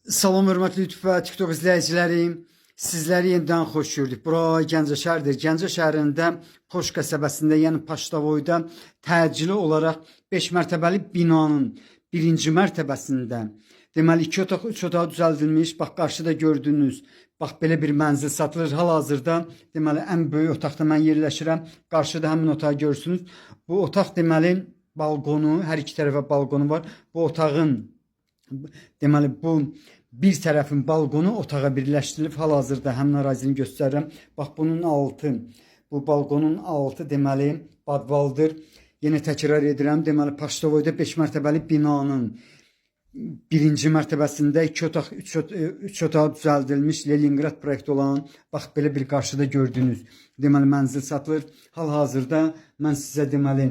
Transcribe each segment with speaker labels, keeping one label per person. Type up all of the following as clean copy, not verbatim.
Speaker 1: Salam hörmətli YouTube və TikTok izləyicilərim. Sizləri yenidən xoş gördük. Bura Gəncə şəhəridir. Gəncə şəhərində Poş qəsəbəsində, yəni Paşdavoyda təcili olaraq 5 mərtəbəli binanın birinci mərtəbəsində deməli 2 otaq, 3 otaq düzəldilmiş. Bax qarşıda gördüyünüz bax belə bir mənzil satılır. Hal-hazırda deməli ən böyük otaqda mən yerləşirəm. Qarşıda həmin otağı görürsünüz. Bu otaq deməli balkonu, hər iki tərəfə balkonu var. Bu otağın deməli bu bir tərəfin balkonu otağa birləşdirilib. Hal-hazırda həmin ərazini göstərirəm. Bax bunun altı, bu balkonun altı deməli badvaldır. Yenə təkrar edirəm. Deməli Paşdavoyda 5 mərtəbəli binanın birinci mərtəbəsində 2 otaq, 3 otaq düzəldilmiş Leningrad proyekti olan bax belə bir qarşıda gördüyünüz deməli mənzil satılır. Hal-hazırda mən sizə deməli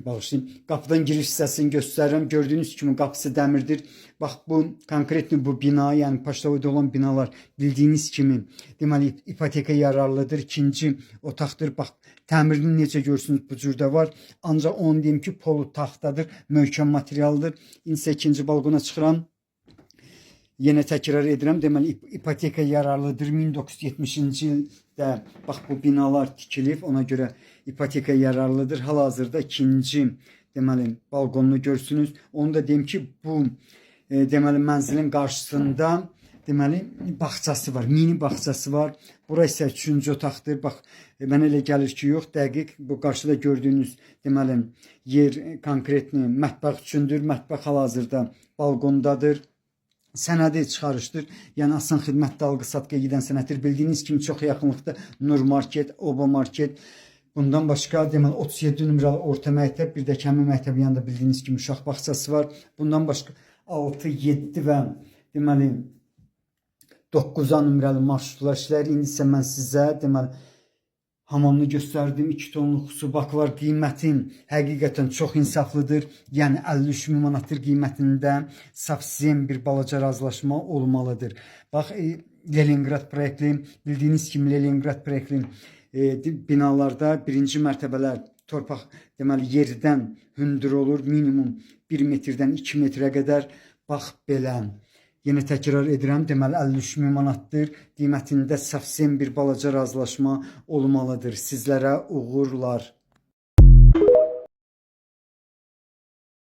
Speaker 1: bağışlayın. Qapıdan giriş hissəsini göstərirəm. Gördüyünüz kimi qapısı dəmirdir. Bax bu konkretli bu bina, yəni Paşdavoyda olan binalar bildiyiniz kimi deməli ipoteka yararlıdır. İkinci otaqdır. Bax təmirini necə görürsünüz bu cürdə var. Ancaq onu deyim ki polu taxtadır, möhkəm materialdır. İnsə ikinci balkona çıxıram. Yenə təkrar edirəm. Deməli ipoteka yararlıdır. 1970-ci ildə bax bu binalar tikilib. Ona görə ipoteka yararlıdır. Hal-hazırda ikinci deməli balkonunu görürsünüz. Onu da deyim ki bu deməli mənzilin qarşısında deməli bağçası var. Mini bağçası var. Bura isə 3-cü otaqdır. Bax mənə elə gəlir ki yox, dəqiq bu qarşıda gördüyünüz deməli yer konkretli mətbəx üçündür. Mətbəx hal-hazırda balkondadır. Sənədi çıxarışdır. Yəni asan xidmət dalğı satqıya gedən sənəddir. Bildiyiniz kimi çox yaxınlıqda Nur Market, Oba Market. Bundan başqa deməli 37 nömrəli orta məktəb, bir də kəmi məktəbi yanında bildiyiniz kimi uşaq bağçası var. Bundan başqa 6, 7 və deməli 9 nömrəli marşrutlar işləyir. İndi isə mən sizə deməli hamamını göstərdim. 2 tonluq su bakı var. Qiymətin həqiqətən çox insaflıdır. Yəni 53 min manattır qiymətində. Savsem bir balaca razılaşma olmalıdır. Bax Leningrad proyektli, bildiyiniz kimi Leningrad proyektli binalarda birinci mərtəbələr torpaq deməli yerdən hündür olur. Minimum 1 metrdən 2 metrə qədər. Bax belə. Yenə təkrar edirəm, deməli 53 min manatdır. Qiymətində savsem bir balaca razılaşma olmalıdır. Sizlərə uğurlar.